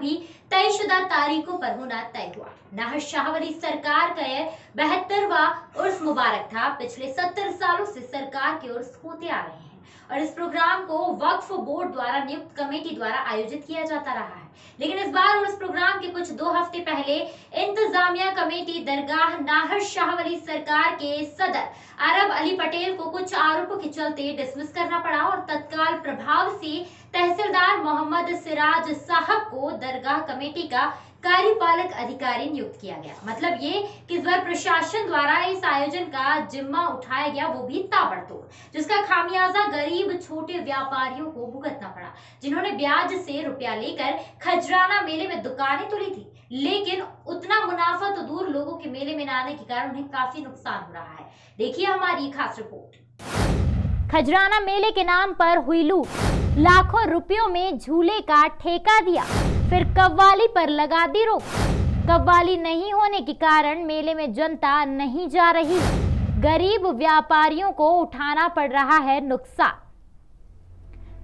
भी तयशुदा तारीखों पर होना तय हुआ। नाहर शाह वली सरकार का यह 72वां उर्स मुबारक था। पिछले 70 सालों से सरकार के उर्स होते आ रहे हैं और इस प्रोग्राम को वक्फ बोर्ड द्वारा नियुक्त कमेटी द्वारा आयोजित किया जाता रहा है। लेकिन इस बार उर्स प्रोग्राम के कुछ 2 हफ्ते पहले इंतजामिया कमेटी दरगाह नाहर शाह वली सरकार के सदर अरब अली पटेल को कुछ आरोपों के चलते डिसमिस करना पड़ा और तत्काल प्रभाव से तहसीलदार मोहम्मद सिराज साहब को दरगाह कमेटी का कार्यपालक अधिकारी नियुक्त किया गया। मतलब ये कि इस बार प्रशासन द्वारा इस आयोजन का जिम्मा उठाया गया, वो भी ताबड़तोड़, जिसका खामियाजा गरीब छोटे व्यापारियों को भुगतना पड़ा, जिन्होंने ब्याज से रुपया लेकर खजराना मेले में दुकानें तो ली थी, लेकिन उतना मुनाफा तो दूर, लोगों के मेले में न आने के कारण उन्हें काफी नुकसान हो रहा है। देखिए हमारी खास रिपोर्ट। खजराना मेले के नाम पर हुई लूट, लाखों रुपयों में झूले का ठेका दिया, फिर कव्वाली पर लगा दी रोक। कव्वाली नहीं होने के कारण मेले में जनता नहीं जा रही, गरीब व्यापारियों को उठाना पड़ रहा है नुकसान।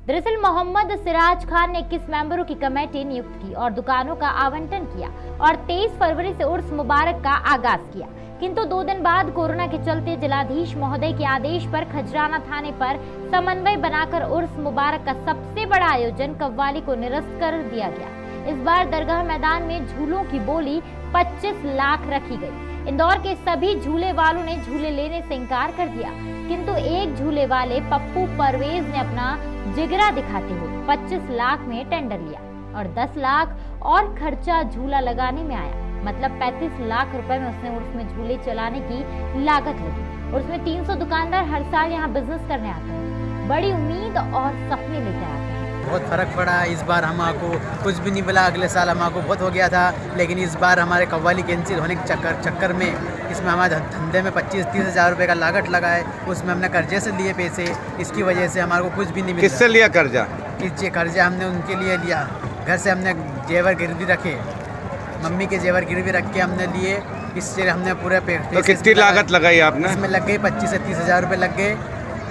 दरअसल मोहम्मद सिराज खान ने 21 मेंबरों की कमेटी नियुक्त की और दुकानों का आवंटन किया और 23 फरवरी से उर्स मुबारक का आगाज किया, किंतु 2 दिन बाद कोरोना के चलते जिलाधीश महोदय के आदेश पर खजराना थाने पर समन्वय बनाकर उर्स मुबारक का सबसे बड़ा आयोजन कव्वाली को निरस्त कर दिया गया। इस बार दरगाह मैदान में झूलों की बोली 25 लाख रखी गई। इंदौर के सभी झूले वालों ने झूले लेने से इनकार कर दिया, किंतु एक झूले वाले पप्पू परवेज ने अपना जिगरा दिखाते हुए 25 लाख में टेंडर लिया और 10 लाख और खर्चा झूला लगाने में आया। मतलब 35 लाख रुपए में उसने उसमें झूले चलाने की लागत लगी। और उसमें 300 दुकानदार हर साल यहाँ बिजनेस करने आते हैं, बड़ी उम्मीद और सपने लेकर आते हैं। बहुत फ़र्क पड़ा। इस बार हमको कुछ भी नहीं मिला। अगले साल हमको बहुत हो गया था, लेकिन इस बार हमारे कव्वाली कैंसिल होने के चक्कर में इसमें हमारे धंधे में 25-30 हज़ार रुपये का लागत लगा है। उसमें हमने कर्जे से लिए पैसे, इसकी वजह से हमारे को कुछ भी नहीं मिला। किससे लिया कर्जा? कर्जा हमने उनके लिए लिया, घर से हमने जेवर गिरवी रखे, मम्मी के जेवर गिरवी रख के हमने लिए। इससे हमने पूरे तो कितनी लागत लगाई आपने? इसमें लग गई 25 से 30 हज़ार रुपये लग गए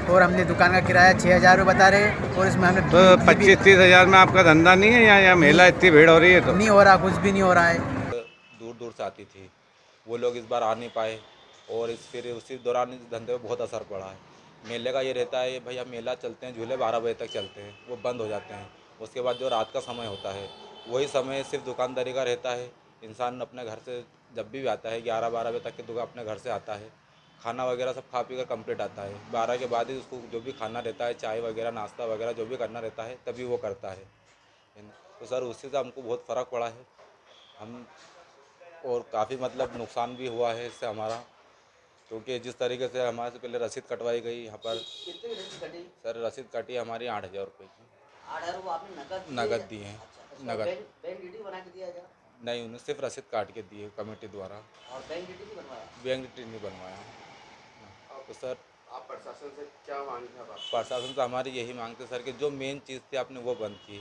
और हमने दुकान का किराया 6,000 रुपये बता रहे और इसमें हमने तो 25-30 हज़ार में आपका धंधा नहीं है या मेला इतनी भीड़ हो रही है? तो नहीं हो रहा, कुछ भी नहीं हो रहा है। दूर दूर से आती थी, वो लोग इस बार आ नहीं पाए और फिर उसी दौरान इस धंधे पर बहुत असर पड़ा है। मेले का ये रहता है भैया, मेला चलते हैं, झूले 12 बजे तक चलते हैं, वो बंद हो जाते हैं। उसके बाद जो रात का समय होता है वही समय सिर्फ दुकानदारी का रहता है। इंसान अपने घर से जब भी आता है 11-12 बजे तक के दुकान अपने घर से आता है, खाना वगैरह सब खा पी कर कम्प्लीट आता है। 12 के बाद ही उसको जो भी खाना रहता है, चाय वगैरह नाश्ता वगैरह जो भी करना रहता है तभी वो करता है। तो सर उससे तो हमको बहुत फ़र्क पड़ा है, हम और काफ़ी मतलब नुकसान भी हुआ है इससे हमारा, क्योंकि जिस तरीके से हमारे से पहले रसीद कटवाई गई यहाँ पर। सर रसीद कटी हमारी 8,000 रुपये की। 8,000 आपने नगद दिए हैं। नगद बैंक डिटेल बना के दिया गया? नहीं, उन्हें सिर्फ रसीद काट के दिए कमेटी द्वारा। और बैंक डिटेल नहीं बनवाया? बैंक डिटेल नहीं बनवाया। तो सर आप प्रशासन से क्या मांगते हैं? प्रशासन से हमारी यही मांगते सर कि जो मेन चीज़ थी आपने वो बंद की।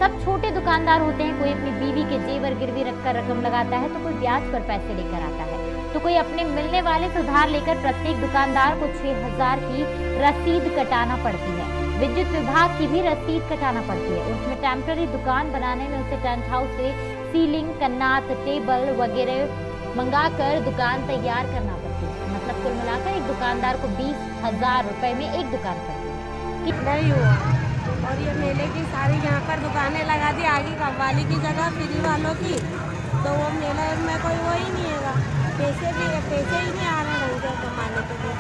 सब छोटे दुकानदार होते हैं, कोई अपनी बीवी के जेवर गिरवी रखकर रकम लगाता है, तो कोई ब्याज पर पैसे लेकर आता है, तो कोई अपने मिलने वाले से उधार लेकर प्रत्येक दुकानदार को 6,000 की रसीद कटाना पड़ती है। विद्युत विभाग की भी रसीद कटाना पड़ती है। उसमें टेम्पररी दुकान बनाने में उसे टेंट हाउस से सीलिंग, कन्नात, टेबल वगैरह मंगाकर दुकान तैयार करना पड़ती है। मतलब कुल मिलाकर एक दुकानदार को 20,000 रुपए में एक दुकान करती है। नहीं हुआ और ये मेले की सारी यहाँ पर दुकानें लगा दी आगे कव्वाली की जगह फ्री वालों की, तो वो मेले में कोई वो ही नहीं है, पैसे ही नहीं आ रहे ढंग से कमाने के लिए।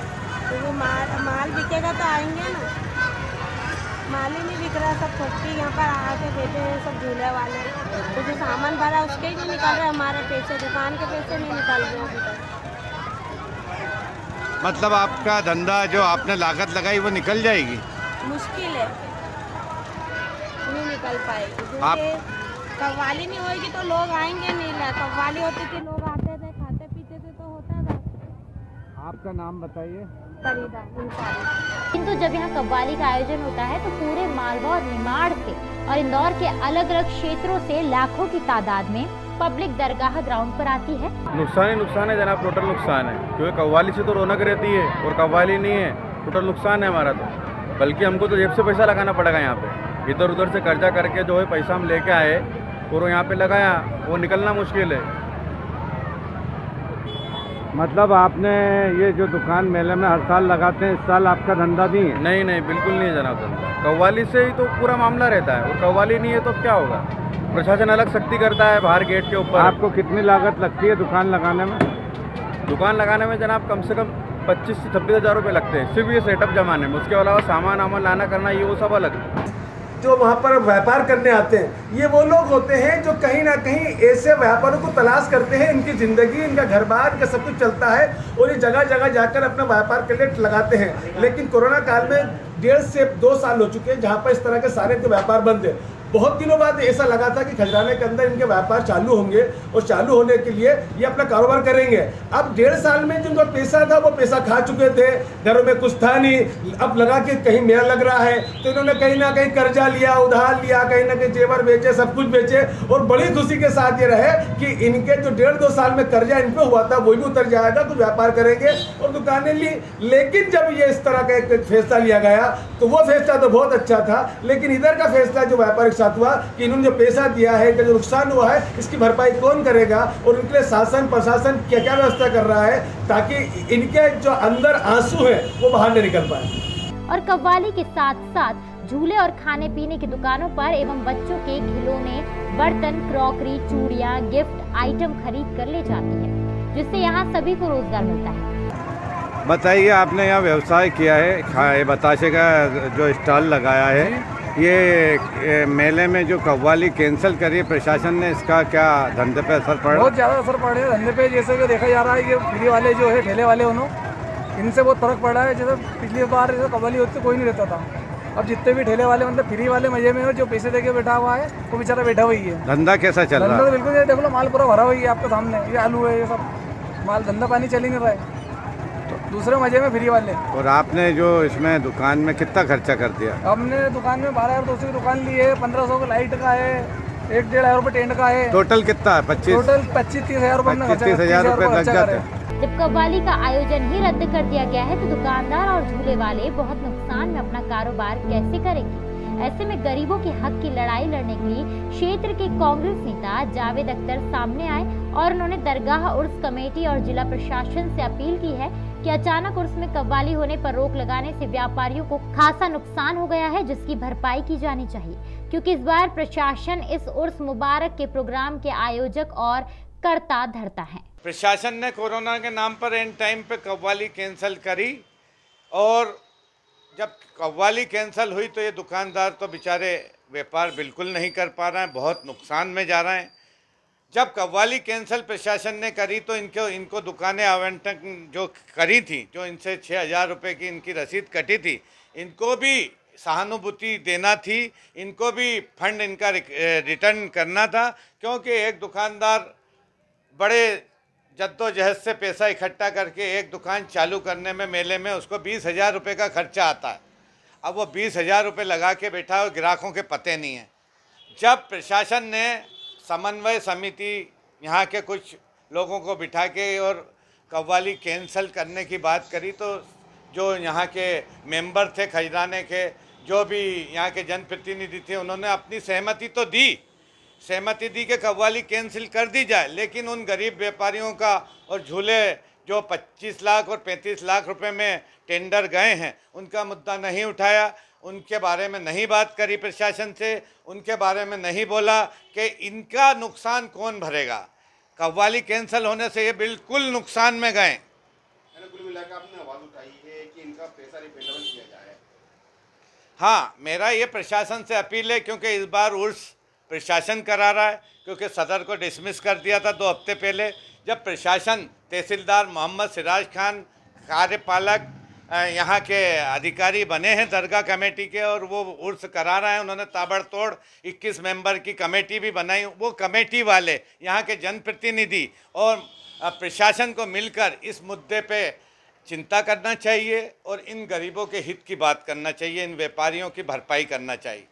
तो वो माल बिकेगा तो आएंगे ना, माल ही नहीं बिक रहा। सब फैक्ट्री यहाँ पर आके बैठे हैं सब झूले वाले, तो जो सामान भरा उसके ही नहीं निकल रहे हमारे पैसे, दुकान के पैसे नहीं निकल रहे अभी तक। मतलब आपका धंधा जो आपने लागत लगाई वो निकल जाएगी? मुश्किल है, नहीं निकल पाएगी क्योंकि कव्वाली नहीं होगी तो लोग आएंगे नहीं। कव्वाली होती थी, लोग आते थे, खाते पीते थे, तो होता था। आपका नाम बताइए। किंतु जब यहाँ कव्वाली का आयोजन होता है तो पूरे मालवा और निमाड़ से और इंदौर के अलग अलग क्षेत्रों से लाखों की तादाद में पब्लिक दरगाह ग्राउंड पर आती है। नुकसान है जनाब, टोटल नुकसान है, क्योंकि कव्वाली से तो रौनक रहती है और कव्वाली नहीं है, टोटल नुकसान है हमारा। तो बल्कि हमको तो जेब से पैसा लगाना पड़ेगा यहाँ पे, इधर उधर से कर्जा करके जो है पैसा हम लेके आए और वो यहाँ पे लगाया, वो निकलना मुश्किल है। मतलब आपने ये जो दुकान मेले में हर साल लगाते हैं, इस साल आपका धंधा नहीं है? नहीं नहीं, बिल्कुल नहीं है जनाब धंधा। कव्वाली से ही तो पूरा मामला रहता है, और कव्वाली नहीं है तो क्या होगा। प्रशासन अलग सख्ती करता है बाहर गेट के ऊपर। आपको कितनी लागत लगती है दुकान लगाने में? दुकान लगाने में जनाब कम से कम 25 से 26 हज़ार रुपये लगते हैं, सिर्फ ये सेटअप जमाने में। उसके अलावा सामान वामान लाना करना ये वो सब अलग। जो वहाँ पर व्यापार करने आते हैं, ये वो लोग होते हैं जो कहीं ना कहीं ऐसे व्यापारों को तलाश करते हैं। इनकी ज़िंदगी, इनका घर बार, इनका सब कुछ चलता है और ये जगह जगह जाकर अपना व्यापार के लिए लगाते हैं। लेकिन कोरोना काल में 1.5 से 2 साल हो चुके हैं जहाँ पर इस तरह के सारे के व्यापार बंद है। बहुत दिनों बाद ऐसा लगा था कि खजराने के अंदर इनके व्यापार चालू होंगे और चालू होने के लिए ये अपना कारोबार करेंगे। अब 1.5 साल में जिनका पैसा था वो पैसा खा चुके थे, घरों में कुछ था नहीं। अब लगा कि कहीं मेला लग रहा है तो इन्होंने कहीं ना कहीं कर्जा लिया, उधार लिया, कहीं ना कहीं जेवर बेचे, सब कुछ बेचे और बड़ी खुशी के साथ ये रहे कि इनके जो 1.5-2 साल में कर्जा इन पे हुआ था वो भी उतर जाएगा, तो व्यापार करेंगे और दुकानें ली। लेकिन जब ये इस तरह का एक फैसला लिया गया तो वो फैसला तो बहुत अच्छा था, लेकिन इधर का फैसला जो व्यापारिक हुआ कि इन्होंने जो पैसा दिया है, इनका जो नुकसान हुआ है, इसकी भरपाई कौन करेगा और इनके लिए शासन प्रशासन क्या क्या व्यवस्था कर रहा है ताकि इनके जो अंदर आंसू है वो बाहर न निकल पाए। और कव्वाली के साथ साथ झूले और खाने पीने की दुकानों पर एवं बच्चों के खिलौने, बर्तन, क्रॉकरी, चूड़ियां, गिफ्ट आइटम खरीद कर ले जाती है, जिससे यहाँ सभी को रोजगार मिलता है। बताइए, आपने यहाँ व्यवसाय किया है, बताशे का जो स्टॉल लगाया है, ये मेले में जो कव्वाली कैंसिल करी प्रशासन ने, इसका क्या धंधे पे असर पड़ा? बहुत ज़्यादा असर पड़ रहा है धंधे पे। जैसे कि देखा जा रहा है, ये फ्री वाले जो है ठेले वाले, उन्होंने इनसे बहुत फर्क पड़ा है। जैसे पिछली बार जैसे कव्वाली होती कोई नहीं रहता था, अब जितने भी ठेले वाले मतलब फ्री वाले मजे में, और जो पैसे देके बैठा हुआ है वो बेचारा बैठा हुई है। धंधा कैसा चल रहा है? धंधा तो बिल्कुल, ये देख लो माल पूरा भरा हुई है आपके सामने, ये आलू है, ये सब माल, धंधा पानी चल ही नहीं रहा है। दूसरे मजे में फ्री वाले। और आपने जो इसमें दुकान में कितना खर्चा कर दिया? हमने दुकान में 12,200 की दुकान ली है, 1500 का लाइट का है, 1-1.5 रुपये टेंट का है। टोटल कितना है? 25? टोटल 25-30 हज़ार रुपये 25-30 रुपये लग जाते हैं। जब कव्वाली का आयोजन ही रद्द कर दिया गया है तो दुकानदार और झूले वाले बहुत नुकसान में अपना कारोबार कैसे करेंगे। ऐसे में गरीबों के हक की लड़ाई लड़ने के लिए क्षेत्र के कांग्रेस नेता जावेद अख्तर सामने आए और उन्होंने दरगाह उर्स कमेटी और जिला प्रशासन से अपील की है कि अचानक उर्स में कव्वाली होने पर रोक लगाने से व्यापारियों को खासा नुकसान हो गया है, जिसकी भरपाई की जानी चाहिए, क्योंकि इस बार प्रशासन इस उर्स मुबारक के प्रोग्राम के आयोजक और कर्ता धर्ता है। प्रशासन ने कोरोना के नाम पर एंड टाइम पे कव्वाली कैंसिल करी, और जब कव्वाली कैंसिल हुई तो ये दुकानदार तो बेचारे व्यापार बिल्कुल नहीं कर पा रहे हैं, बहुत नुकसान में जा रहे हैं। जब कव्वाली कैंसिल प्रशासन ने करी तो इनको दुकानें आवंटन जो करी थी, जो इनसे 6,000 रुपये की इनकी रसीद कटी थी, इनको भी सहानुभूति देना थी, इनको भी फंड इनका रिटर्न करना था, क्योंकि एक दुकानदार बड़े जद्दोजहद से पैसा इकट्ठा करके एक दुकान चालू करने में मेले में उसको 20,000 रुपये का खर्चा आता है। अब वो 20,000 रुपये लगा के बैठा है और ग्राहकों के पते नहीं है। जब प्रशासन ने समन्वय समिति यहाँ के कुछ लोगों को बिठा के और कव्वाली कैंसिल करने की बात करी, तो जो यहाँ के मेंबर थे खजराने के, जो भी यहाँ के जनप्रतिनिधि थे, उन्होंने अपनी सहमति तो दी, सहमति दी कि कव्वाली कैंसिल कर दी जाए, लेकिन उन गरीब व्यापारियों का और झूले जो 25 लाख और 35 लाख रुपए में टेंडर गए हैं, उनका मुद्दा नहीं उठाया, उनके बारे में नहीं बात करी प्रशासन से, उनके बारे में नहीं बोला कि इनका नुकसान कौन भरेगा। कव्वाली कैंसिल होने से ये बिल्कुल नुकसान में गए। कुल मिलाकर आपने आवाज़ उठाई है कि इनका पैसा रिफंडेबल किया जाए। हाँ, मेरा ये प्रशासन से अपील है, क्योंकि इस बार उर्स प्रशासन करा रहा है, क्योंकि सदर को डिसमिस कर दिया था 2 हफ्ते पहले, जब प्रशासन तहसीलदार मोहम्मद सिराज खान कार्यपालक यहाँ के अधिकारी बने हैं दरगाह कमेटी के, और वो उर्स करा रहे हैं। उन्होंने ताबड़तोड़ 21 मेंबर की कमेटी भी बनाई। वो कमेटी वाले यहाँ के जनप्रतिनिधि और प्रशासन को मिलकर इस मुद्दे पे चिंता करना चाहिए और इन गरीबों के हित की बात करना चाहिए, इन व्यापारियों की भरपाई करना चाहिए।